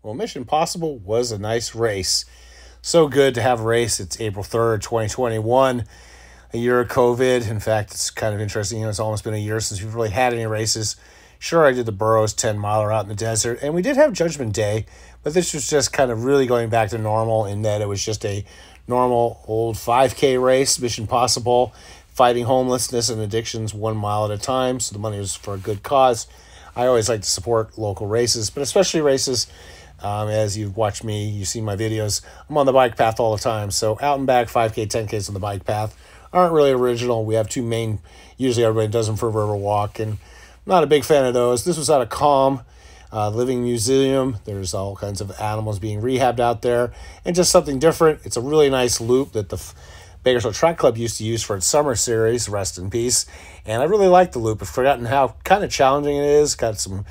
Well, Mission Impossible was a nice race. So good to have a race. It's April 3rd, 2021, a year of COVID. In fact, it's kind of interesting. It's almost been a year since we've really had any races. Sure, I did the Burroughs 10-miler out in the desert, and we did have Judgment Day, but this was just kind of really going back to normal in that it was just a normal old 5K race, Mission Impossible, fighting homelessness and addictions 1 mile at a time. So the money was for a good cause. I always like to support local races, but especially races. As you've watched me, you've seen my videos, I'm on the bike path all the time. So out and back 5K, 10Ks on the bike path aren't really original. We have two main, usually everybody does them for Riverwalk, and I'm not a big fan of those. This was out of Calm Living Museum. There's all kinds of animals being rehabbed out there, and just something different. It's a really nice loop that the Bakersfield Track Club used to use for its summer series, rest in peace. And I really like the loop. I've forgotten how kind of challenging it is. Got some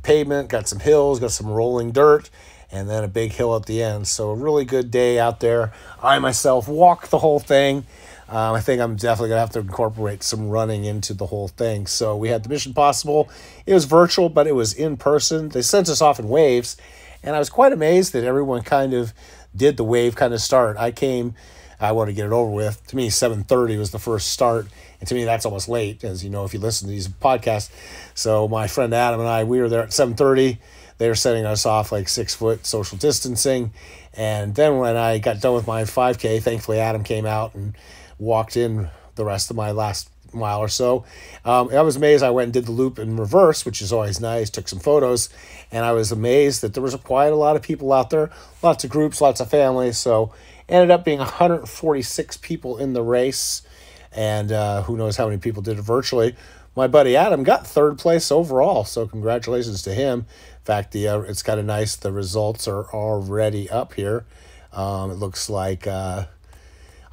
pavement, got some hills, got some rolling dirt, and then a big hill at the end. So a really good day out there. I myself walked the whole thing. I think I'm definitely going to have to incorporate some running into the whole thing. So we had the Mission Impossible. It was virtual, but it was in person. They sent us off in waves, and I was quite amazed that everyone kind of did the wave kind of start. I want to get it over with. To me, 7:30 was the first start, and to me, that's almost late, as you know, if you listen to these podcasts. So my friend Adam and I, we were there at 7:30. They were setting us off like 6 foot social distancing, and then when I got done with my 5K, thankfully Adam came out and walked in the rest of my last mile or so. I was amazed. I went and did the loop in reverse, which is always nice, took some photos, and I was amazed that there was quite a lot of people out there, lots of groups, lots of families. So ended up being 146 people in the race, and who knows how many people did it virtually. My buddy Adam got third place overall, so congratulations to him. In fact, it's kind of nice. The results are already up here. It looks like I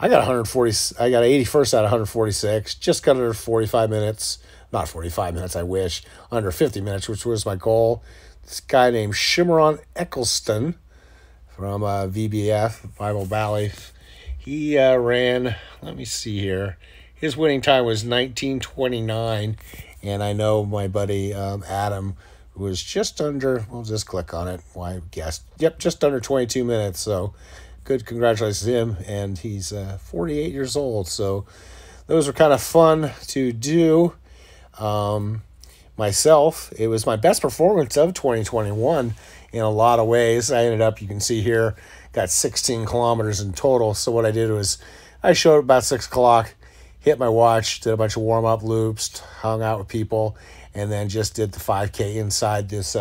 got 140. I got 81st out of 146. Just got under 45 minutes. Not 45 minutes, I wish. Under 50 minutes, which was my goal. This guy named Shimmeron Eccleston from VBF, Bible Valley. He ran, let me see here. His winning time was 19:29. And I know my buddy Adam was just under, we'll just click on it. Well, I guessed. Yep, just under 22 minutes. So good, congratulations to him. And he's 48 years old. So those were kind of fun to do. Myself, it was my best performance of 2021 in a lot of ways. I ended up, you can see here, got 16 kilometers in total. So what I did was I showed up about 6 o'clock, hit my watch, did a bunch of warm-up loops, hung out with people, and then just did the 5K inside this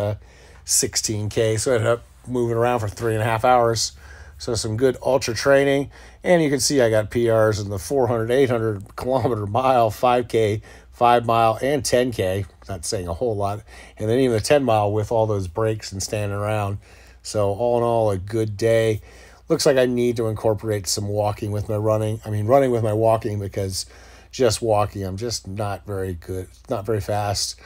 16K. So I ended up moving around for 3.5 hours. So some good ultra training. And you can see I got PRs in the 400, 800 kilometer mile, 5K, 5 mile, and 10K. Not saying a whole lot. And then even the 10 mile with all those breaks and standing around. So all in all, a good day. Looks like I need to incorporate some walking with my running. I mean, running with my walking, because just walking, I'm just not very good, not very fast.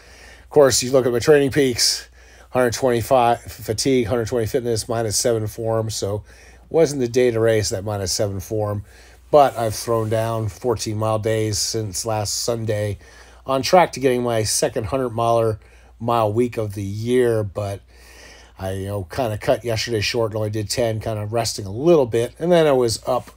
Of course, you look at my training peaks, 125 fatigue, 120 fitness, -7 form. So wasn't the day to race, that -7 form. But I've thrown down 14-mile days since last Sunday, on track to getting my second 100-mile week of the year. But I kind of cut yesterday short and only did 10, kind of resting a little bit. And then I was up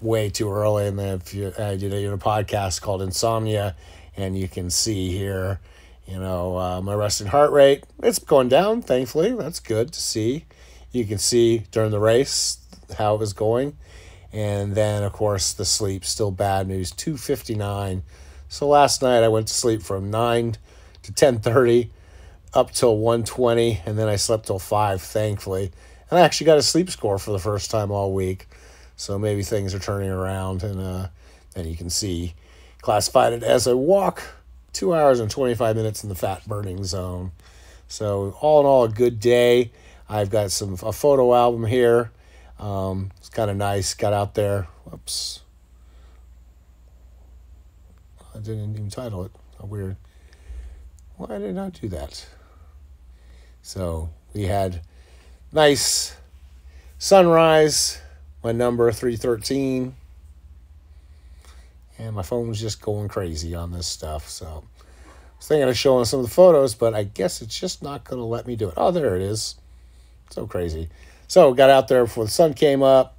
way too early. And then I did a podcast called Insomnia, and you can see here, my resting heart rate. It's going down, thankfully. That's good to see. You can see during the race how it was going. And then, of course, the sleep, still bad news, 2:59. So last night I went to sleep from 9 to 10:30 up till 1:20, and then I slept till 5, thankfully. And I actually got a sleep score for the first time all week. So maybe things are turning around, and then you can see classified it as a walk, 2 hours and 25 minutes in the fat burning zone. So all in all, a good day. I've got a photo album here. It's kind of nice. Got out there. Whoops. I didn't even title it. How weird. Why did I not do that? So we had nice sunrise. My number 313. And my phone was just going crazy on this stuff. So I was thinking of showing some of the photos, but I guess it's just not going to let me do it. Oh, there it is. So crazy. So got out there before the sun came up.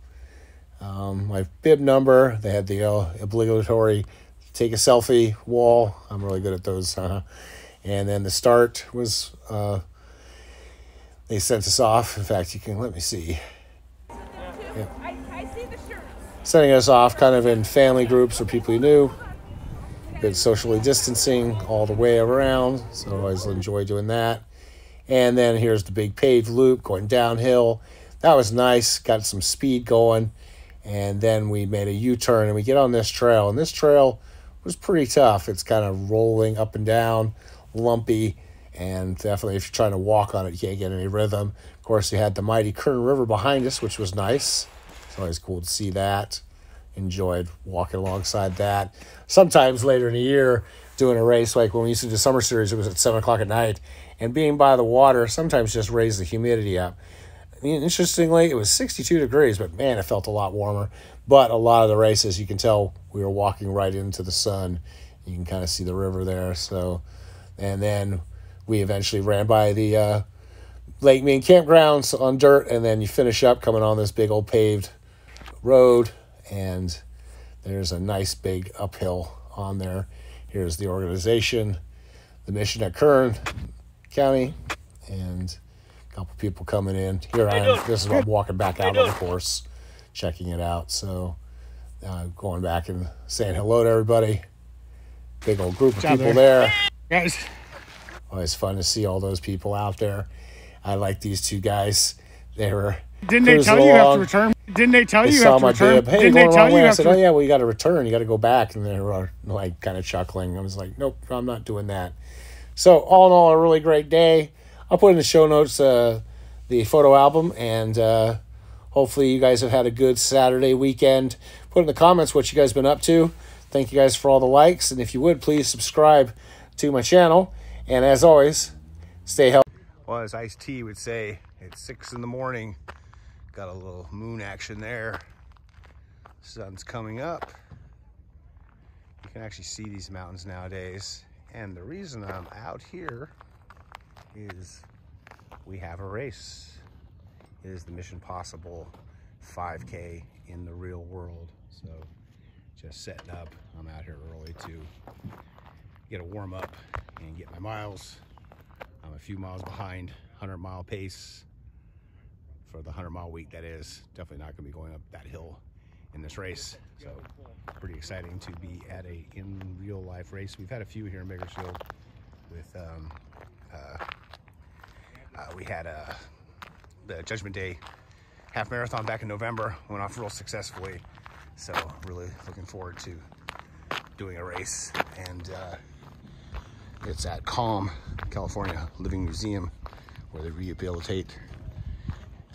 My bib number, they had the obligatory take a selfie wall. I'm really good at those. And then the start was, they sent us off. In fact, you can, let me see. Yeah. I see the shirt. Sending us off kind of in family groups or people you knew. Good socially distancing all the way around. So I always enjoy doing that. And then here's the big paved loop going downhill. That was nice. Got some speed going. And then we made a U-turn and we get on this trail. And this trail was pretty tough. It's kind of rolling up and down, lumpy. And definitely if you're trying to walk on it, you can't get any rhythm. Of course, you had the mighty Kern River behind us, which was nice. It's always cool to see that. Enjoyed walking alongside that. Sometimes later in the year, doing a race, like when we used to do the summer series, it was at 7 o'clock at night. And being by the water sometimes just raised the humidity up. I mean, interestingly, it was 62 degrees, but man, it felt a lot warmer. But a lot of the races, you can tell we were walking right into the sun. You can kind of see the river there. So, and then we eventually ran by the Lake Mead campgrounds on dirt, and then you finish up coming on this big old paved road, and there's a nice big uphill on there. Here's the organization, the mission at Kern County, and a couple people coming in. Here I am. This is what I'm walking back out of the course, checking it out. So going back and saying hello to everybody. Big old group of people there. Guys. Always fun to see all those people out there. I like these two guys. They were Didn't they tell you you have to return? Didn't they tell you you have to return? Hey, didn't they tell you? I said, oh yeah, well you got to return. You got to go back. And they were like kind of chuckling. I was like, nope, I'm not doing that. So all in all, a really great day. I'll put in the show notes the photo album, and hopefully you guys have had a good Saturday weekend. Put in the comments what you guys been up to. Thank you guys for all the likes, and if you would, please subscribe to my channel. And as always, stay healthy. Well, as Ice-T would say, it's 6 in the morning. Got a little moon action there. Sun's coming up. You can actually see these mountains nowadays. And the reason I'm out here is we have a race. It is the Mission Possible 5K in the real world. So just setting up. I'm out here early to get a warm up and get my miles. I'm a few miles behind, 100-mile pace for the 100-mile week. That is definitely not going to be going up that hill in this race. So pretty exciting to be at a in real life race. We've had a few here in Bakersfield with we had the Judgment Day half marathon back in November, went off real successfully. So really looking forward to doing a race. And it's at Calm, California Living Museum, where they rehabilitate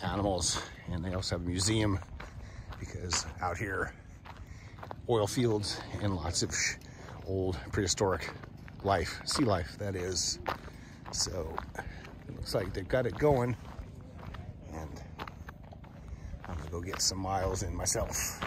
animals. And they also have a museum because out here, oil fields and lots of old prehistoric life, sea life that is. So it looks like they've got it going, and I'm gonna go get some miles in myself.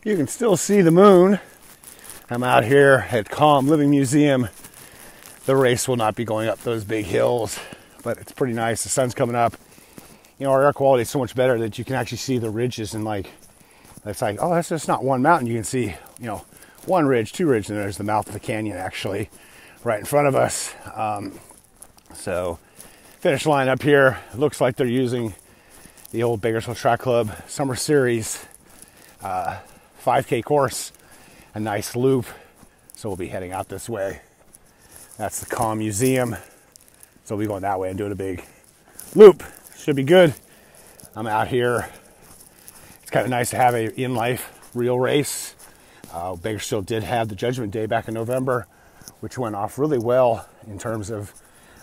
You can still see the moon. I'm out here at Calm Living Museum. The race will not be going up those big hills, but it's pretty nice. The sun's coming up. You know, our air quality is so much better that you can actually see the ridges, and like, it's like, oh, that's just not one mountain. You can see, you know, one ridge, two ridges, and there's the mouth of the canyon actually right in front of us. So finish line up here. It looks like they're using the old Bakersfield Track Club Summer Series 5K course, a nice loop. So we'll be heading out this way. That's the Calm Museum. So we'll be going that way and doing a big loop. Should be good. I'm out here. It's kind of nice to have a in-life real race. Bakersfield did have the Judgment Day back in November, which went off really well in terms of,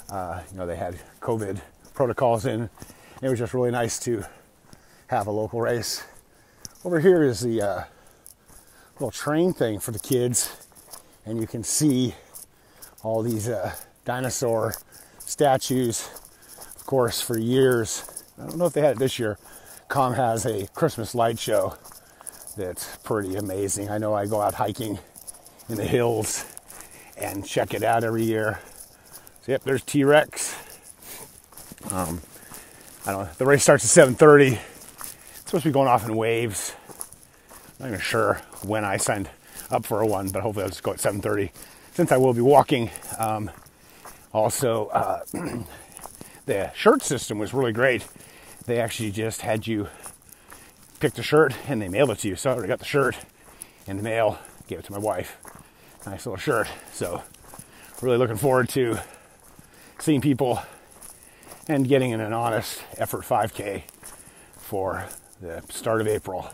they had COVID protocols in. It was just really nice to have a local race. Over here is the little train thing for the kids, and you can see all these dinosaur statues. Of course, for years, I don't know if they had it this year, COM has a Christmas light show that's pretty amazing. I know I go out hiking in the hills and check it out every year. So yep, there's T-Rex. I don't know, the race starts at 7:30. It's supposed to be going off in waves. I'm not even sure when I signed up for one, but hopefully I'll just go at 7:30 since I will be walking. Also, the shirt system was really great. They actually just had you pick the shirt and they mailed it to you. So I already got the shirt in the mail, gave it to my wife. Nice little shirt. So really looking forward to seeing people and getting in an honest effort 5K for the start of April.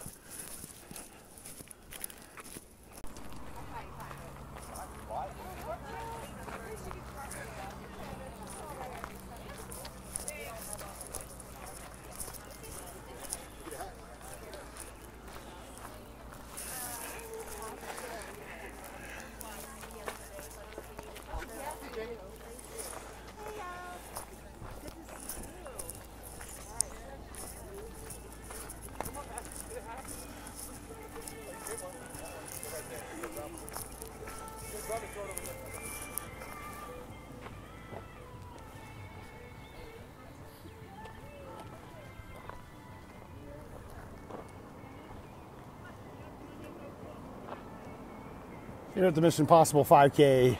Here at the Mission Impossible 5K,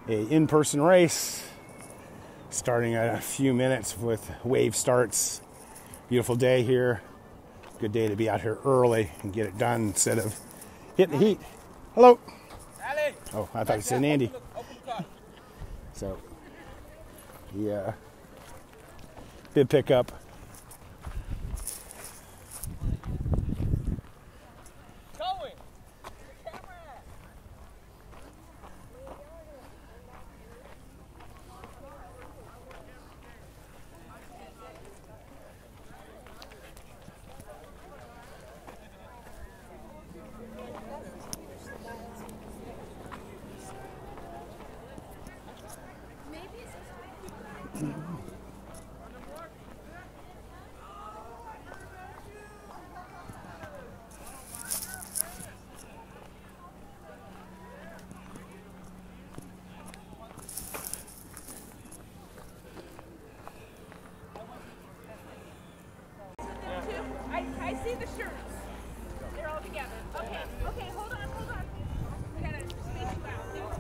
a in-person race starting in a few minutes with wave starts. Beautiful day here. Good day to be out here early and get it done instead of hitting the heat. Hello. Oh, I thought you said Andy. So, yeah, bid pickup. I see the shirts. They're all together. Okay, okay, hold on. We gotta space you out. They're all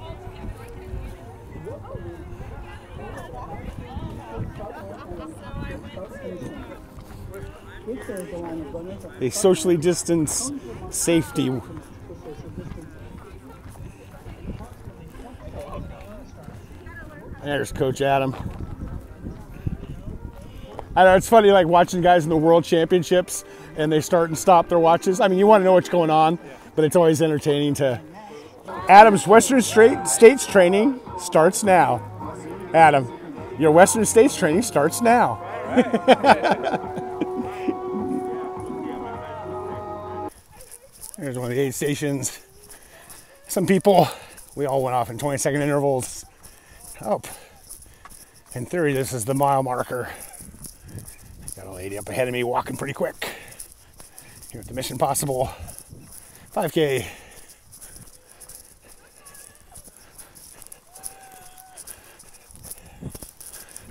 together. A socially distanced safety. There's Coach Adam. I know it's funny, like watching guys in the World Championships and they start and stop their watches. I mean, you want to know what's going on, but it's always entertaining to. Adam's Western States training starts now. Adam, your Western States training starts now. Here's one of the aid stations. Some people, we all went off in 20-second intervals. Oh, in theory, this is the mile marker. Got a lady up ahead of me walking pretty quick. Here at the Mission Impossible 5K.